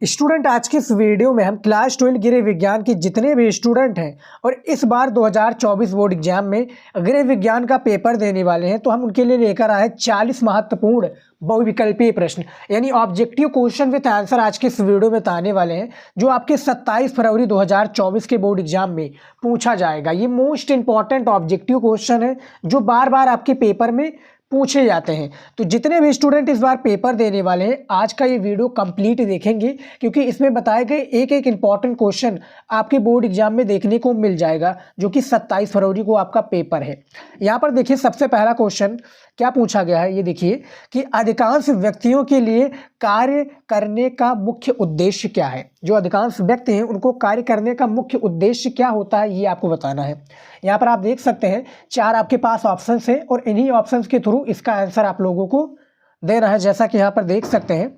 Student, आज के इस वीडियो में हम क्लास 12 गृह विज्ञान के जितने भी स्टूडेंट हैं और इस बार 2024 बोर्ड एग्जाम में गृह विज्ञान का पेपर देने वाले हैं, तो हम उनके लिए लेकर आए 40 महत्वपूर्ण बहुविकल्पीय प्रश्न यानी ऑब्जेक्टिव क्वेश्चन विद आंसर आज के इस वीडियो में बताने वाले हैं, जो आपके 27 फरवरी 2024 के बोर्ड एग्जाम में पूछा जाएगा। ये मोस्ट इंपॉर्टेंट ऑब्जेक्टिव क्वेश्चन है जो बार बार आपके पेपर में पूछे जाते हैं। तो जितने भी स्टूडेंट इस बार पेपर देने वाले हैं, आज का ये वीडियो कंप्लीट देखेंगे, क्योंकि इसमें बताए गए एक एक इंपॉर्टेंट क्वेश्चन आपके बोर्ड एग्जाम में देखने को मिल जाएगा, जो कि 27 फरवरी को आपका पेपर है। यहाँ पर देखिए, सबसे पहला क्वेश्चन क्या पूछा गया है, ये देखिए कि अधिकांश व्यक्तियों के लिए कार्य करने का मुख्य उद्देश्य क्या है। जो अधिकांश व्यक्ति हैं उनको कार्य करने का मुख्य उद्देश्य क्या होता है, ये आपको बताना है। यहाँ पर आप देख सकते हैं 4 आपके पास ऑप्शंस हैं और इन्हीं ऑप्शंस के थ्रू इसका आंसर आप लोगों को देना है, जैसा कि यहाँ पर देख सकते हैं।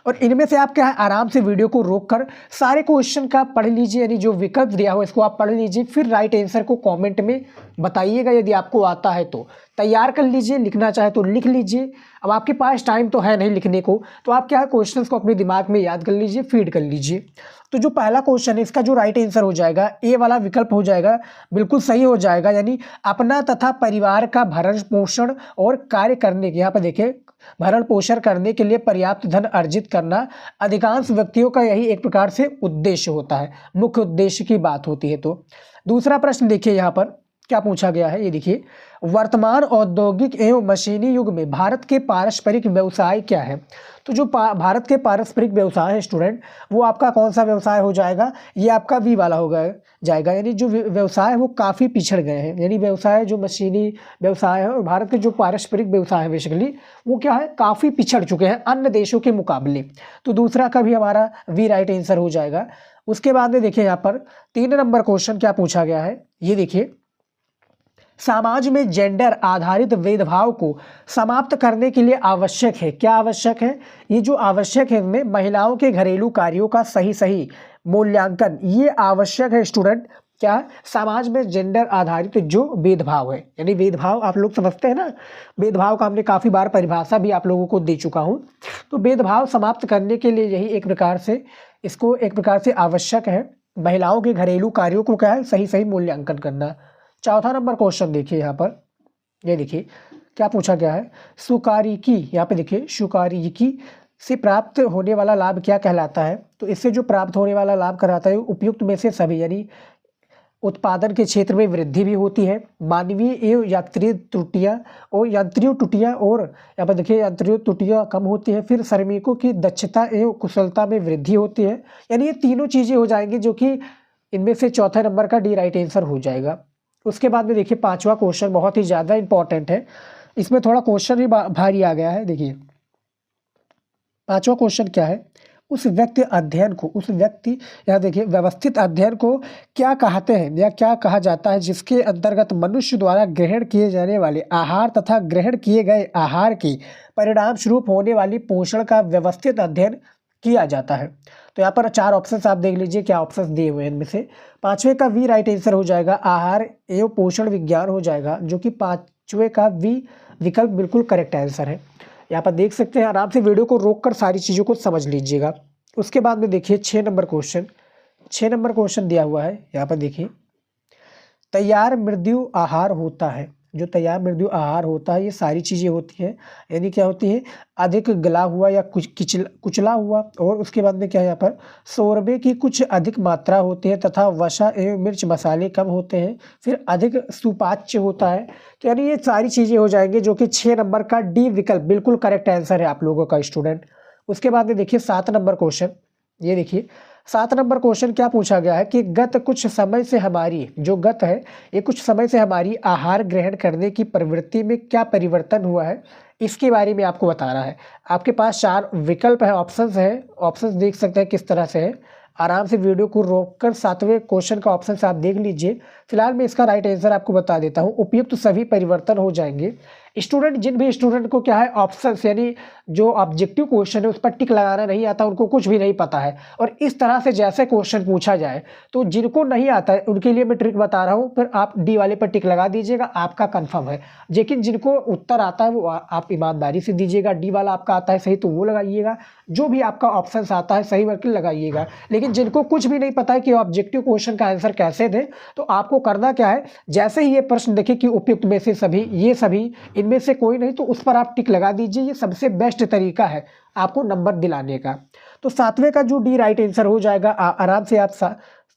और इनमें से आप क्या है, आराम से वीडियो को रोककर सारे क्वेश्चन का पढ़ लीजिए, यानी जो विकल्प दिया हो इसको आप पढ़ लीजिए, फिर राइट आंसर को कमेंट में बताइएगा। यदि आपको आता है तो तैयार कर लीजिए, लिखना चाहे तो लिख लीजिए। अब आपके पास टाइम तो है नहीं लिखने को, तो आप क्या है, क्वेश्चंस को अपने दिमाग में याद कर लीजिए, फीड कर लीजिए। तो जो पहला क्वेश्चन है, इसका जो राइट आंसर हो जाएगा, ए वाला विकल्प हो जाएगा, बिल्कुल सही हो जाएगा। यानी अपना तथा परिवार का भरण पोषण और कार्य करने के, यहाँ पर देखिए, भरण पोषण करने के लिए पर्याप्त धन अर्जित करना अधिकांश व्यक्तियों का यही एक प्रकार से उद्देश्य होता है, मुख्य उद्देश्य की बात होती है। तो दूसरा प्रश्न देखिए, यहाँ पर क्या पूछा गया है, ये देखिए, वर्तमान औद्योगिक एवं मशीनी युग में भारत के पारस्परिक व्यवसाय क्या है। तो जो भारत के पारस्परिक व्यवसाय है स्टूडेंट, वो आपका कौन सा व्यवसाय हो जाएगा, ये आपका वी वाला हो जाएगा। यानी जो व्यवसाय है वो काफ़ी पिछड़ गए हैं, यानी व्यवसाय जो मशीनी व्यवसाय है और भारत के जो पारस्परिक व्यवसाय है बेसिकली, वो क्या है, काफ़ी पिछड़ चुके हैं अन्य देशों के मुकाबले। तो दूसरा का भी हमारा वी राइट आंसर हो जाएगा। उसके बाद में देखिए, यहाँ पर 3 नंबर क्वेश्चन क्या पूछा गया है, ये देखिए, समाज में जेंडर आधारित भेदभाव को समाप्त करने के लिए आवश्यक है। क्या आवश्यक है, ये जो आवश्यक है इनमें महिलाओं के घरेलू कार्यों का सही मूल्यांकन, ये आवश्यक है स्टूडेंट। क्या, समाज में जेंडर आधारित जो भेदभाव है, यानी भेदभाव आप लोग समझते हैं ना, भेदभाव का हमने काफ़ी बार परिभाषा भी आप लोगों को दे चुका हूँ। तो भेदभाव समाप्त करने के लिए यही एक प्रकार से, इसको एक प्रकार से आवश्यक है, महिलाओं के घरेलू कार्यों को क्या है, सही मूल्यांकन करना। चौथा नंबर क्वेश्चन देखिए, यहाँ पर ये देखिए क्या पूछा गया है, सुकारिकी, यहाँ पे देखिए, सुकारिकी से प्राप्त होने वाला लाभ क्या कहलाता है। तो इससे जो प्राप्त होने वाला लाभ कहलाता है उपयुक्त में से सभी, यानी उत्पादन के क्षेत्र में वृद्धि भी होती है, मानवीय एवं यात्रीय त्रुटियाँ और यांत्रिक त्रुटियाँ, और यहाँ पर देखिए यांत्रिक त्रुटियाँ कम होती है, फिर श्रमिकों की दक्षता एवं कुशलता में वृद्धि होती है। यानी ये तीनों चीज़ें हो जाएंगी, जो कि इनमें से चौथे नंबर का डी राइट आंसर हो जाएगा। उसके बाद में देखिए, 5वां क्वेश्चन बहुत ही ज़्यादा इंपॉर्टेंट है, इसमें थोड़ा क्वेश्चन भी भारी आ गया है। देखिए 5वां क्वेश्चन क्या है, उस व्यक्ति अध्ययन को, उस व्यक्ति, यहाँ देखिए, व्यवस्थित अध्ययन को क्या कहते हैं या क्या कहा जाता है, जिसके अंतर्गत मनुष्य द्वारा ग्रहण किए जाने वाले आहार तथा ग्रहण किए गए आहार के परिणाम स्वरूप होने वाली पोषण का व्यवस्थित अध्ययन किया जाता है। तो यहाँ पर 4 ऑप्शंस आप देख लीजिए, क्या ऑप्शंस दिए हुए हैं इनमें से। 5वें का वी राइट आंसर हो जाएगा, आहार एवं पोषण विज्ञान हो जाएगा, जो कि 5वें का वी विकल्प बिल्कुल करेक्ट आंसर है। यहाँ पर देख सकते हैं, आराम से वीडियो को रोककर सारी चीज़ों को समझ लीजिएगा। उसके बाद में देखिए 6 नंबर क्वेश्चन दिया हुआ है, यहाँ पर देखिए, तैयार मृत्यु आहार होता है। जो तैयार मृत्यु आहार होता है, ये सारी चीज़ें होती हैं, यानी क्या होती है, अधिक गला हुआ या कुचला हुआ, और उसके बाद में क्या है, यहाँ पर शोरबे की कुछ अधिक मात्रा होती है तथा वसा एवं मिर्च मसाले कम होते हैं, फिर अधिक सुपाच्य होता है। तो यानी ये सारी चीज़ें हो जाएंगे, जो कि 6 नंबर का डी विकल्प बिल्कुल करेक्ट आंसर है आप लोगों का स्टूडेंट। उसके बाद में देखिए 7 नंबर क्वेश्चन, ये देखिए 7 नंबर क्वेश्चन क्या पूछा गया है कि गत कुछ समय से हमारी, जो गत है, ये कुछ समय से हमारी आहार ग्रहण करने की प्रवृत्ति में क्या परिवर्तन हुआ है, इसके बारे में आपको बताना है। आपके पास 4 विकल्प है, ऑप्शंस है, ऑप्शंस देख सकते हैं किस तरह से है। आराम से वीडियो को रोककर 7वें क्वेश्चन का ऑप्शन आप देख लीजिए। फिलहाल मैं इसका राइट आंसर आपको बता देता हूँ, उपयुक्त सभी परिवर्तन हो जाएंगे। स्टूडेंट, जिन भी स्टूडेंट को क्या है, ऑप्शंस यानी जो ऑब्जेक्टिव क्वेश्चन है उस पर टिक लगाना नहीं आता, उनको कुछ भी नहीं पता है। और इस तरह से जैसे क्वेश्चन पूछा जाए तो जिनको नहीं आता है उनके लिए मैं ट्रिक बता रहा हूँ, फिर आप डी वाले पर टिक लगा दीजिएगा, आपका कन्फर्म है। लेकिन जिनको उत्तर आता है वो आप ईमानदारी से दीजिएगा, डी वाला आपका आता है सही तो वो लगाइएगा, जो भी आपका ऑप्शन आता है सही करके लगाइएगा। लेकिन जिनको कुछ भी नहीं पता है कि ऑब्जेक्टिव क्वेश्चन का आंसर कैसे दें, तो आपको करना क्या है, जैसे ही ये प्रश्न देखें कि उपयुक्त में से सभी, ये सभी, इनमें से कोई नहीं, तो उस पर आप टिक लगा दीजिए। ये सबसे बेस्ट तरीका है आपको नंबर दिलाने का। तो 7वें का जो डी राइट आंसर हो जाएगा। आराम से आप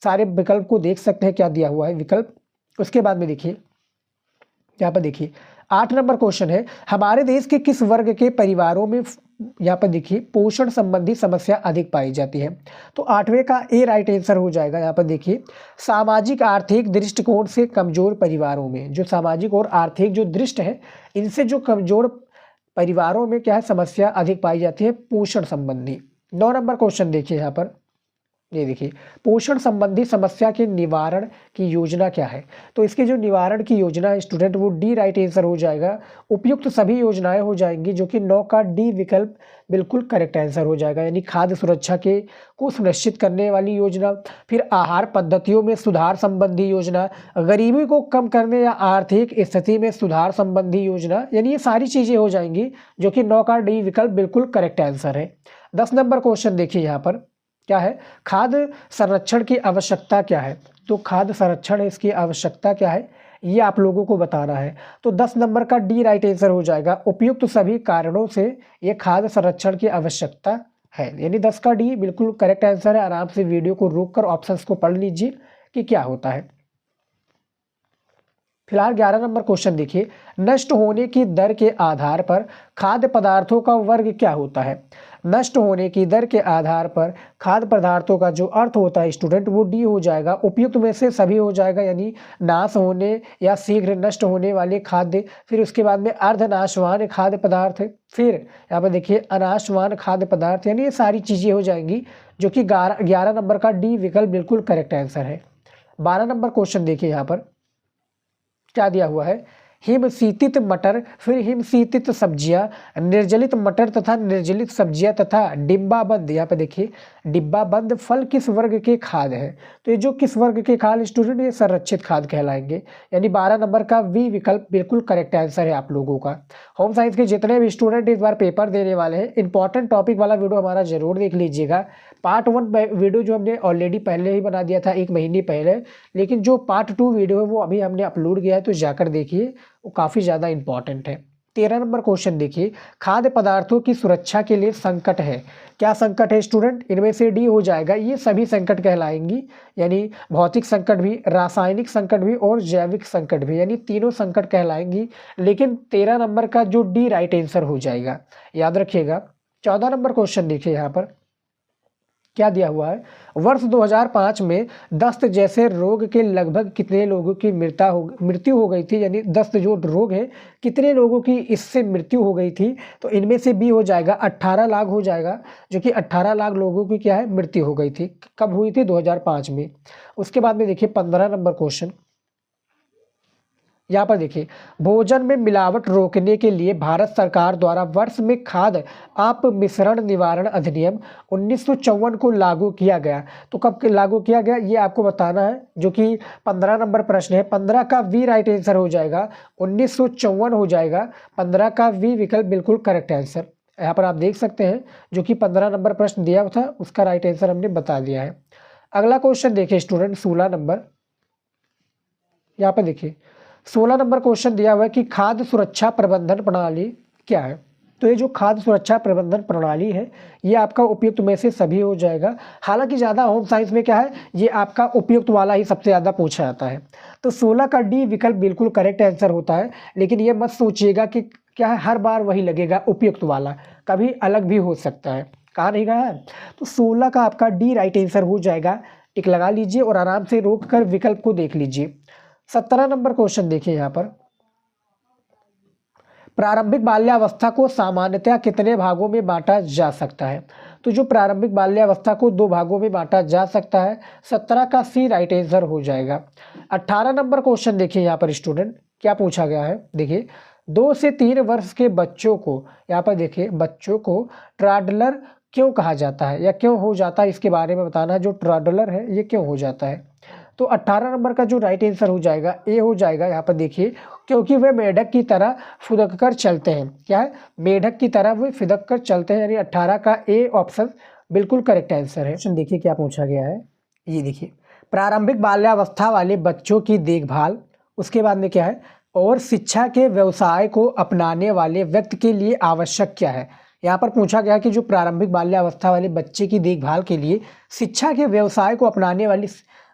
सारे विकल्प को देख सकते हैं क्या दिया हुआ है विकल्प। उसके बाद में देखिए यहाँ पर, देखिए 8 नंबर क्वेश्चन है, हमारे देश के किस वर्ग के परिवारों में, यहाँ पर देखिए, पोषण संबंधी समस्या अधिक पाई जाती है। तो 8वें का ए राइट आंसर हो जाएगा। यहाँ पर देखिए, सामाजिक आर्थिक दृष्टिकोण से कमजोर परिवारों में, जो सामाजिक और आर्थिक जो दृष्टि है, इनसे जो कमजोर परिवारों में क्या है, समस्या अधिक पाई जाती है पोषण संबंधी। 9 नंबर क्वेश्चन देखिए यहाँ पर, ये देखिए, पोषण संबंधी समस्या के निवारण की योजना क्या है। तो इसके जो निवारण की योजना है स्टूडेंट, वो डी राइट आंसर हो जाएगा। उपयुक्त सभी योजनाएं हो जाएंगी, जो कि 9 का डी विकल्प बिल्कुल करेक्ट आंसर हो जाएगा। यानी खाद्य सुरक्षा के को सुनिश्चित करने वाली योजना, फिर आहार पद्धतियों में सुधार संबंधी योजना, गरीबी को कम करने या आर्थिक स्थिति में सुधार संबंधी योजना, यानी ये सारी चीजें हो जाएंगी, जो कि 9 का डी विकल्प बिल्कुल करेक्ट आंसर है। 10 नंबर क्वेश्चन देखिए यहाँ पर क्या है, खाद्य संरक्षण की आवश्यकता क्या है। तो खाद्य संरक्षण है, इसकी आवश्यकता क्या है, ये आप लोगों को बताना है। तो 10 नंबर का डी राइट आंसर हो जाएगा। उपयुक्त सभी कारणों से ये खाद्य संरक्षण की आवश्यकता है, यानी 10 का डी बिल्कुल करेक्ट आंसर है। आराम से वीडियो को रोक कर ऑप्शंस को पढ़ लीजिए कि क्या होता है। फिलहाल 11 नंबर क्वेश्चन देखिए, नष्ट होने की दर के आधार पर खाद्य पदार्थों का वर्ग क्या होता है। नष्ट होने की दर के आधार पर खाद्य पदार्थों का जो अर्थ होता है स्टूडेंट, वो डी हो जाएगा। उपयुक्त में से सभी हो जाएगा, यानी नाश होने या शीघ्र नष्ट होने वाले खाद्य, फिर उसके बाद में अर्धनाशवान खाद्य पदार्थ, फिर यहाँ पर देखिए अनाशवान खाद्य पदार्थ, यानी ये सारी चीज़ें हो जाएंगी, जो कि 11 नंबर का डी विकल्प बिल्कुल करेक्ट आंसर है। 12 नंबर क्वेश्चन देखिए यहाँ पर क्या दिया हुआ है, हिमशीतित मटर, फिर हिमशीतित सब्जियां, निर्जलित मटर तथा निर्जलित सब्जियां तथा डिब्बाबंद, यहाँ पे देखिए डिब्बाबंद फल किस वर्ग के खाद्य है। तो ये जो किस वर्ग के खाद्य स्टूडेंट, ये संरक्षित खाद्य कहलाएंगे। यानी 12 नंबर का वी विकल्प बिल्कुल करेक्ट आंसर है आप लोगों का। होम साइंस के जितने भी स्टूडेंट इस बार पेपर देने वाले हैं, इंपॉर्टेंट टॉपिक वाला वीडियो हमारा जरूर देख लीजिएगा। पार्ट 1 वीडियो जो हमने ऑलरेडी पहले ही बना दिया था 1 महीने पहले, लेकिन जो पार्ट 2 वीडियो है वो अभी हमने अपलोड किया है, तो जाकर देखिए, वो काफ़ी ज़्यादा इंपॉर्टेंट है। 13 नंबर क्वेश्चन देखिए, खाद्य पदार्थों की सुरक्षा के लिए संकट है। क्या संकट है स्टूडेंट, इनमें से डी हो जाएगा। ये सभी संकट कहलाएंगी, यानी भौतिक संकट भी, रासायनिक संकट भी और जैविक संकट भी, यानी तीनों संकट कहलाएंगी। लेकिन 13 नंबर का जो डी राइट आंसर हो जाएगा, याद रखिएगा। 14 नंबर क्वेश्चन देखिए यहाँ पर क्या दिया हुआ है, वर्ष 2005 में दस्त जैसे रोग के लगभग कितने लोगों की मृत्यु हो गई थी। यानी दस्त जो रोग है, कितने लोगों की इससे मृत्यु हो गई थी। तो इनमें से बी हो जाएगा, 18 लाख हो जाएगा, जो कि 18 लाख लोगों की क्या है, मृत्यु हो गई थी। कब हुई थी, 2005 में। उसके बाद में देखिए 15 नंबर क्वेश्चन, यहाँ पर देखिए, भोजन में मिलावट रोकने के लिए भारत सरकार द्वारा वर्ष में खाद्य अपमिश्रण निवारण अधिनियम 1954 को लागू किया गया। तो कब लागू किया गया, ये आपको बताना है, जो कि 15 नंबर प्रश्न है। 15 का वी राइट आंसर हो जाएगा, 1954 हो जाएगा। 15 का वी विकल्प बिल्कुल करेक्ट आंसर। यहाँ पर आप देख सकते हैं, जो कि 15 नंबर प्रश्न दिया था उसका राइट आंसर हमने बता दिया है। अगला क्वेश्चन देखिए स्टूडेंट, 16 नंबर, यहाँ पर देखिए 16 नंबर क्वेश्चन दिया हुआ है कि खाद्य सुरक्षा प्रबंधन प्रणाली क्या है। तो ये जो खाद्य सुरक्षा प्रबंधन प्रणाली है, ये आपका उपयुक्त में से सभी हो जाएगा। हालांकि ज़्यादा होम साइंस में क्या है, ये आपका उपयुक्त वाला ही सबसे ज़्यादा पूछा जाता है। तो 16 का डी विकल्प बिल्कुल करेक्ट आंसर होता है। लेकिन ये मत सोचिएगा कि क्या है हर बार वही लगेगा उपयुक्त वाला, कभी अलग भी हो सकता है। कहा नहीं गया है। तो 16 का आपका डी राइट आंसर हो जाएगा। टिक लगा लीजिए और आराम से रोक कर विकल्प को देख लीजिए। 17 नंबर क्वेश्चन देखिए यहाँ पर, प्रारंभिक बाल्यावस्था को सामान्यतया कितने भागों में बांटा जा सकता है। तो जो प्रारंभिक बाल्यावस्था को 2 भागों में बांटा जा सकता है। 17 का सी राइट आंसर हो जाएगा। 18 नंबर क्वेश्चन देखिए यहाँ पर स्टूडेंट क्या पूछा गया है, देखिए 2 से 3 वर्ष के बच्चों को, यहाँ पर देखिए बच्चों को ट्रॉडलर क्यों कहा जाता है या क्यों हो जाता है, इसके बारे में बताना है। जो ट्रॉडलर है ये क्यों हो जाता है, तो 18 नंबर का जो राइट आंसर हो जाएगा ए हो जाएगा। यहाँ पर देखिए क्योंकि वे मेढक की तरह फुदक कर चलते हैं। क्या है, मेढक की तरह वे फुदक कर चलते हैं, यानी 18 का ए ऑप्शन बिल्कुल करेक्ट आंसर है। देखिए क्या पूछा गया है, ये देखिए प्रारंभिक बाल्यावस्था वाले बच्चों की देखभाल, उसके बाद में क्या है, और शिक्षा के व्यवसाय को अपनाने वाले व्यक्ति के लिए आवश्यक क्या है। यहाँ पर पूछा गया कि जो प्रारंभिक बाल्यावस्था वाले बच्चे की देखभाल के लिए शिक्षा के व्यवसाय को अपनाने वाली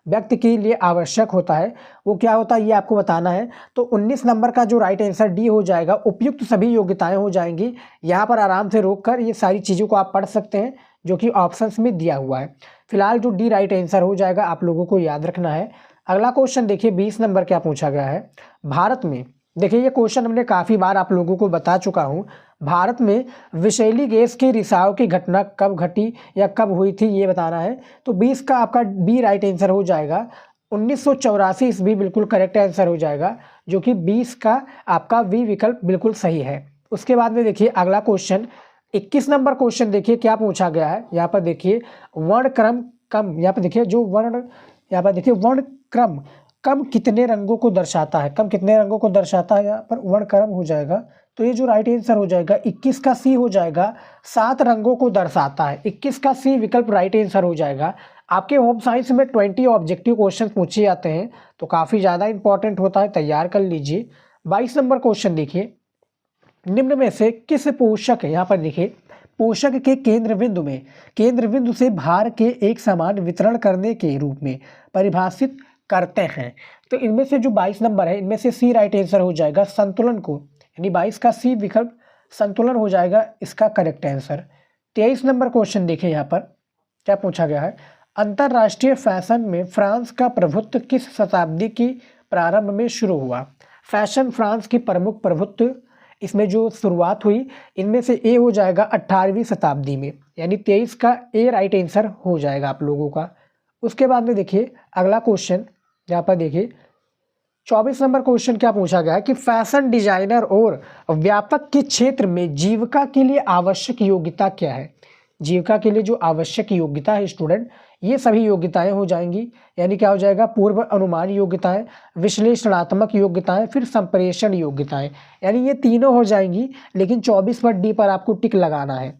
व्यक्ति के लिए आवश्यक होता है, वो क्या होता है ये आपको बताना है। तो 19 नंबर का जो राइट आंसर डी हो जाएगा, उपयुक्त सभी योग्यताएं हो जाएंगी। यहाँ पर आराम से रोककर ये सारी चीज़ों को आप पढ़ सकते हैं जो कि ऑप्शंस में दिया हुआ है। फिलहाल जो डी राइट आंसर हो जाएगा आप लोगों को याद रखना है। अगला क्वेश्चन देखिए 20 नंबर क्या पूछा गया है। भारत में, देखिए ये क्वेश्चन हमने काफ़ी बार आप लोगों को बता चुका हूँ। भारत में विषैली गैस के रिसाव की घटना कब घटी या कब हुई थी ये बताना है। तो 20 का आपका बी राइट आंसर हो जाएगा। 1984 ईस्वी बिल्कुल करेक्ट आंसर हो जाएगा, जो कि 20 का आपका वी विकल्प बिल्कुल सही है। उसके बाद में देखिए अगला क्वेश्चन 21 नंबर क्वेश्चन देखिए क्या पूछा गया है। यहाँ पर देखिए वर्ण क्रम कम, यहाँ पर देखिए जो वर्ण, यहाँ पर देखिए वर्ण क्रम कम कितने रंगों को दर्शाता है, कम कितने रंगों को दर्शाता है, यहाँ पर वर्ण क्रम हो जाएगा। तो ये जो राइट आंसर हो जाएगा 21 का सी हो जाएगा, 7 रंगों को दर्शाता है। 21 का सी विकल्प राइट आंसर हो जाएगा। आपके होम साइंस में 20 ऑब्जेक्टिव क्वेश्चन पूछे जाते हैं, तो काफ़ी ज़्यादा इंपॉर्टेंट होता है, तैयार कर लीजिए। 22 नंबर क्वेश्चन देखिए, निम्न में से किस पोषक, यहाँ पर देखिए पोषक के केंद्र बिंदु में, केंद्र बिंदु से भार के एक समान वितरण करने के रूप में परिभाषित करते हैं। तो इनमें से जो 22 नंबर है, इनमें से सी राइट आंसर हो जाएगा संतुलन को, यानी 22 का सी विकल्प संतुलन हो जाएगा इसका करेक्ट आंसर। 23 नंबर क्वेश्चन देखिए यहाँ पर क्या पूछा गया है। अंतरराष्ट्रीय फैशन में फ्रांस का प्रभुत्व किस शताब्दी की प्रारंभ में शुरू हुआ। फैशन फ्रांस की प्रमुख प्रभुत्व इसमें जो शुरुआत हुई, इनमें से ए हो जाएगा 18वीं शताब्दी में, यानी 23 का ए राइट आंसर हो जाएगा आप लोगों का। उसके बाद में देखिए अगला क्वेश्चन, यहाँ पर देखिए 24 नंबर क्वेश्चन क्या पूछा गया है कि फैशन डिजाइनर और व्यापक के क्षेत्र में जीविका के लिए आवश्यक योग्यता क्या है। जीविका के लिए जो आवश्यक योग्यता है स्टूडेंट, ये सभी योग्यताएं हो जाएंगी, यानी क्या हो जाएगा, पूर्व अनुमान योग्यताएं, विश्लेषणात्मक योग्यताएं, फिर संप्रेषण योग्यताएं, यानी ये तीनों हो जाएंगी। लेकिन 24 पर डी पर आपको टिक लगाना है,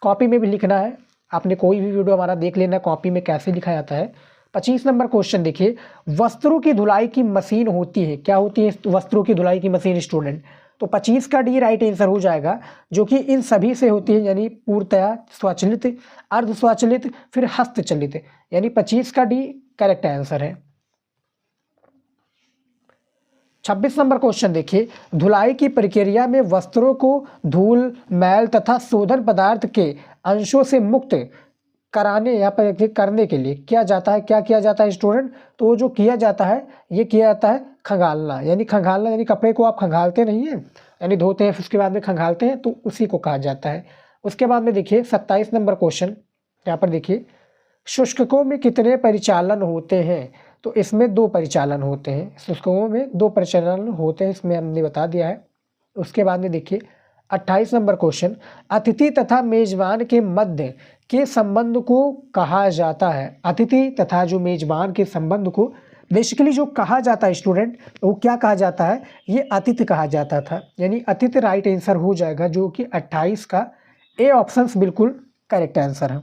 कॉपी में भी लिखना है। आपने कोई भी वीडियो हमारा देख लेना कॉपी में कैसे लिखा जाता है। 25 नंबर क्वेश्चन देखिए, वस्त्रों की धुलाई की मशीन होती है, क्या होती है वस्त्रों की धुलाई की मशीन स्टूडेंट। तो 25 का डी राइट आंसर हो जाएगा, जो कि इन सभी से होती है, यानी पूर्णतया स्वचालित, अर्ध स्वचालित, फिर हस्तचलित, यानी 25 का डी करेक्ट आंसर है। 26 नंबर क्वेश्चन देखिए, धुलाई की प्रक्रिया में वस्त्रों को धूल, मैल तथा शोधन पदार्थ के अंशों से मुक्त कराने या करने के लिए किया जाता है, क्या किया जाता है स्टूडेंट। तो जो किया जाता है ये किया जाता है खंगालना, यानी खंगालना, यानी कपड़े को आप खंगालते नहीं है, यानी धोते हैं फिर उसके बाद में खंगालते हैं, तो उसी को कहा जाता है। उसके बाद में देखिए 27 नंबर क्वेश्चन, यहाँ पर देखिए शुष्कों में कितने परिचालन होते हैं। तो इसमें 2 परिचालन होते हैं, शुष्कों में 2 परिचालन होते हैं, इसमें हमने बता दिया है। उसके बाद में देखिए 28 नंबर क्वेश्चन, अतिथि तथा मेजबान के मध्य के संबंध को कहा जाता है। अतिथि तथा जो मेजबान के संबंध को बेसिकली जो कहा जाता है स्टूडेंट, वो क्या कहा जाता है, ये अतिथि कहा जाता था, यानी अतिथि राइट आंसर हो जाएगा, जो कि 28 का ए ऑप्शंस बिल्कुल करेक्ट आंसर है।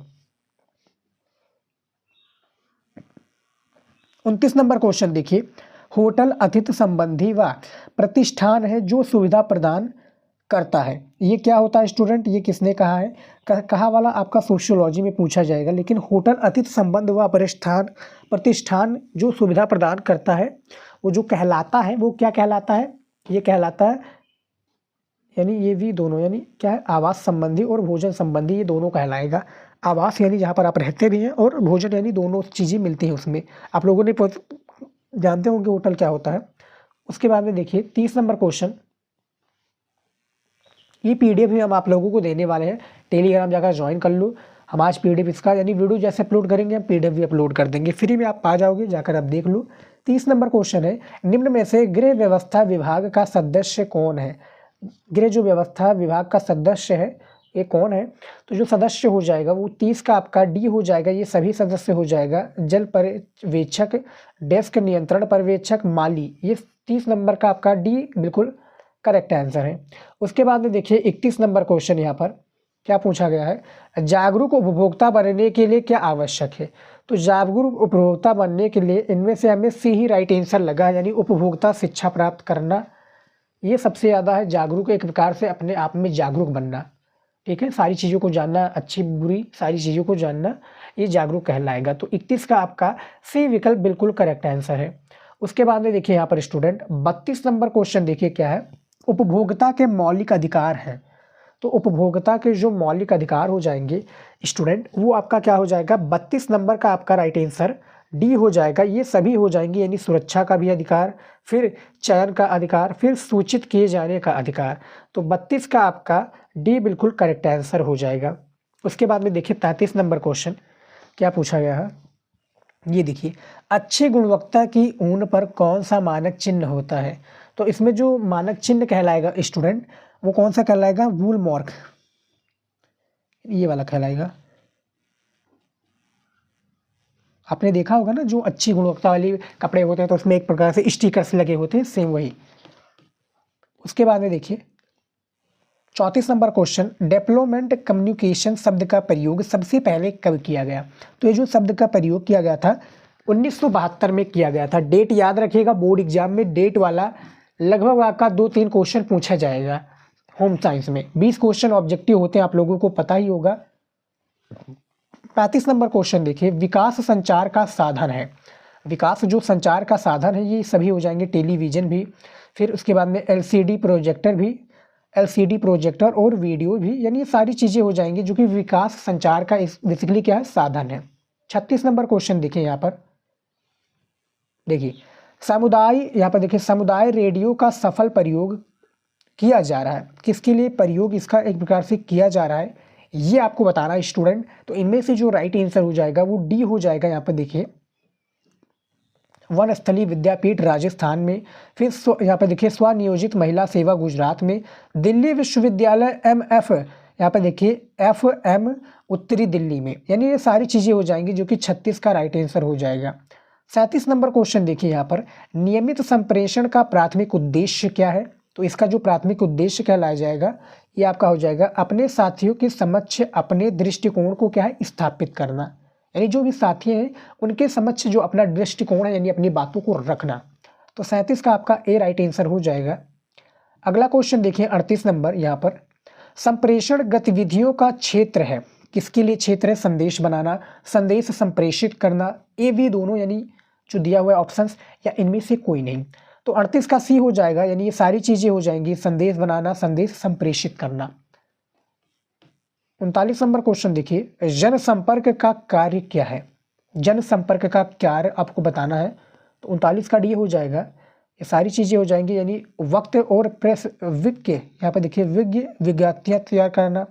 29 नंबर क्वेश्चन देखिए, होटल अतिथि संबंधी व प्रतिष्ठान है जो सुविधा प्रदान करता है। ये क्या होता है स्टूडेंट, ये किसने कहा है, कहा वाला आपका सोशियोलॉजी में पूछा जाएगा। लेकिन होटल अतिथि संबंध व प्रतिष्ठान जो सुविधा प्रदान करता है, वो जो कहलाता है, वो क्या कहलाता है, ये कहलाता है, यानी ये भी दोनों, यानी क्या है, आवास संबंधी और भोजन संबंधी, ये दोनों कहलाएगा। आवास यानी जहाँ पर आप रहते भी हैं, और भोजन यानी दोनों चीज़ें मिलती हैं उसमें। आप लोगों ने जानते होंगे होटल क्या होता है। उसके बाद में देखिए 30 नंबर क्वेश्चन, ये PDF भी हम आप लोगों को देने वाले हैं, टेलीग्राम जाकर ज्वाइन कर लो। हम आज PDF इसका यानी वीडियो जैसे अपलोड करेंगे हम PDF भी अपलोड कर देंगे, फ्री में आप पा जाओगे, जाकर आप देख लो। 30 नंबर क्वेश्चन है, निम्न में से गृह व्यवस्था विभाग का सदस्य कौन है? गृह जो व्यवस्था विभाग का सदस्य है ये कौन है? तो जो सदस्य हो जाएगा वो 30 का आपका डी हो जाएगा, ये सभी सदस्य हो जाएगा। जल पर्यवेक्षक, डेस्क नियंत्रण पर्यवेक्षक, माली, ये 30 नंबर का आपका डी बिल्कुल करेक्ट आंसर है। उसके बाद में देखिए 31 नंबर क्वेश्चन यहाँ पर क्या पूछा गया है, जागरूक उपभोक्ता बनने के लिए क्या आवश्यक है? तो जागरूक उपभोक्ता बनने के लिए इनमें से हमें सी ही राइट आंसर लगा है, यानी उपभोक्ता शिक्षा प्राप्त करना, ये सबसे ज़्यादा है। जागरूक एक प्रकार से अपने आप में जागरूक बनना, ठीक है, सारी चीज़ों को जानना, अच्छी बुरी सारी चीज़ों को जानना, ये जागरूक कहलाएगा। तो 31 का आपका सी विकल्प बिल्कुल करेक्ट आंसर है। उसके बाद में देखिए यहाँ पर स्टूडेंट 32 नंबर क्वेश्चन देखिए क्या है, उपभोक्ता के मौलिक अधिकार हैं। तो उपभोक्ता के जो मौलिक अधिकार हो जाएंगे स्टूडेंट, वो आपका क्या हो जाएगा, 32 नंबर का आपका राइट आंसर डी हो जाएगा। ये सभी हो जाएंगे, यानी सुरक्षा का भी अधिकार, फिर चयन का अधिकार, फिर सूचित किए जाने का अधिकार। तो 32 का आपका डी बिल्कुल करेक्ट आंसर हो जाएगा। उसके बाद में देखिए 33 नंबर क्वेश्चन क्या पूछा गया है, ये देखिए, अच्छी गुणवत्ता की ऊन पर कौन सा मानक चिन्ह होता है? तो इसमें जो मानक चिन्ह कहलाएगा स्टूडेंट वो कौन सा कहलाएगा, वूल मार्क, ये वाला कहलाएगा। आपने देखा होगा ना जो अच्छी गुणवत्ता वाली कपड़े होते हैं तो उसमें एक प्रकार से स्टिकर्स लगे होते हैं, सेम वही। उसके बाद में देखिए 34 नंबर क्वेश्चन, डेवलपमेंट कम्युनिकेशन शब्द का प्रयोग सबसे पहले कब किया गया? तो ये जो शब्द का प्रयोग किया गया था 1972 में किया गया था। डेट याद रखिएगा, बोर्ड एग्जाम में डेट वाला लगभग आपका 2-3 क्वेश्चन पूछा जाएगा होम साइंस में। 20 क्वेश्चन ऑब्जेक्टिव होते हैं, आप लोगों को पता ही होगा। 35 नंबर क्वेश्चन देखिए, विकास संचार का साधन है। विकास जो संचार का साधन है ये सभी हो जाएंगे, टेलीविज़न भी, फिर उसके बाद में LCD प्रोजेक्टर भी, LCD प्रोजेक्टर और वीडियो भी, यानी ये सारी चीज़ें हो जाएंगी जो कि विकास संचार का बेसिकली क्या है, साधन है। 36 नंबर क्वेश्चन देखिए यहाँ पर, देखिए समुदाय, यहाँ पर देखिए समुदाय रेडियो का सफल प्रयोग किया जा रहा है, किसके लिए प्रयोग इसका एक प्रकार से किया जा रहा है ये आपको बताना है स्टूडेंट। तो इनमें से जो राइट आंसर हो जाएगा वो डी हो जाएगा। यहाँ पर देखिए वनस्थली विद्यापीठ राजस्थान में, फिर यहाँ पर देखिए स्वनियोजित महिला सेवा गुजरात में, दिल्ली विश्वविद्यालय MF, यहाँ पर देखिए FM उत्तरी दिल्ली में, यानी ये सारी चीज़ें हो जाएंगी जो कि 36 का राइट आंसर हो जाएगा। 37 नंबर क्वेश्चन देखिए यहाँ पर, नियमित संप्रेषण का प्राथमिक उद्देश्य क्या है? तो इसका जो प्राथमिक उद्देश्य कहलाया जाएगा ये आपका हो जाएगा अपने साथियों के समक्ष अपने दृष्टिकोण को क्या है, स्थापित करना, यानी जो भी साथी हैं उनके समक्ष जो अपना दृष्टिकोण है यानी अपनी बातों को रखना। तो 37 का आपका ए राइट आंसर हो जाएगा। अगला क्वेश्चन देखिए 38 नंबर, यहाँ पर संप्रेषण गतिविधियों का क्षेत्र है, किसके लिए क्षेत्र है? संदेश बनाना, संदेश संप्रेषित करना, ए बी दोनों यानी जो दिया हुआ है ऑप्शंस, या इनमें से कोई नहीं। तो 38 का सी हो जाएगा, यानी ये सारी चीजें हो जाएंगी, संदेश बनाना, संदेश संप्रेषित करना। 39 नंबर क्वेश्चन देखिए, जनसंपर्क का कार्य क्या है? जनसंपर्क का कार्य आपको बताना है। तो 39 का डी हो जाएगा, ये सारी चीजें हो जाएंगी, यानी वक्त और प्रेस विज्ञ, यहाँ पर देखिए विज्ञप्तियाँ तैयार करना,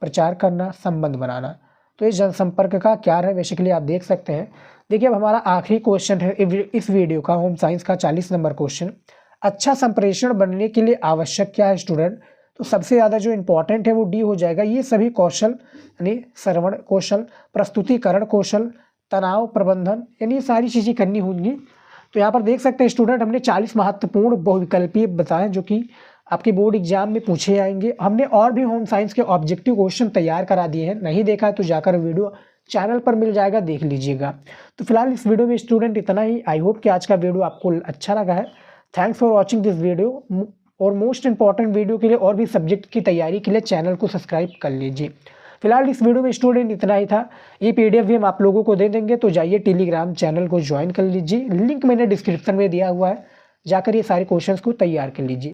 प्रचार करना, संबंध बनाना। तो ये जनसंपर्क का क्या है बेसिकली आप देख सकते हैं। देखिए अब हमारा आखिरी क्वेश्चन है इस वीडियो का, होम साइंस का 40 नंबर क्वेश्चन, अच्छा संप्रेषण बनने के लिए आवश्यक क्या है स्टूडेंट? तो सबसे ज़्यादा जो इंपॉर्टेंट है वो डी हो जाएगा। ये सभी कौशल यानी श्रवण कौशल, प्रस्तुतिकरण कौशल, तनाव प्रबंधन, यानी ये सारी चीज़ें करनी होंगी। तो यहाँ पर देख सकते हैं स्टूडेंट हमने 40 महत्वपूर्ण बहुविकल्पीय बताए जो कि आपके बोर्ड एग्जाम में पूछे आएंगे। हमने और भी होम साइंस के ऑब्जेक्टिव क्वेश्चन तैयार करा दिए हैं, नहीं देखा है तो जाकर वीडियो चैनल पर मिल जाएगा, देख लीजिएगा। तो फिलहाल इस वीडियो में स्टूडेंट इतना ही। आई होप कि आज का वीडियो आपको अच्छा लगा है। Thanks for watching this video, और मोस्ट इंपॉर्टेंट वीडियो के लिए और भी सब्जेक्ट की तैयारी के लिए चैनल को सब्सक्राइब कर लीजिए। फिलहाल इस वीडियो में स्टूडेंट इतना ही था। ये PDF भी हम आप लोगों को दे देंगे, तो जाइए टेलीग्राम चैनल को ज्वाइन कर लीजिए, लिंक मैंने डिस्क्रिप्शन में दिया हुआ है, जाकर ये सारे क्वेश्चंस को तैयार कर लीजिए।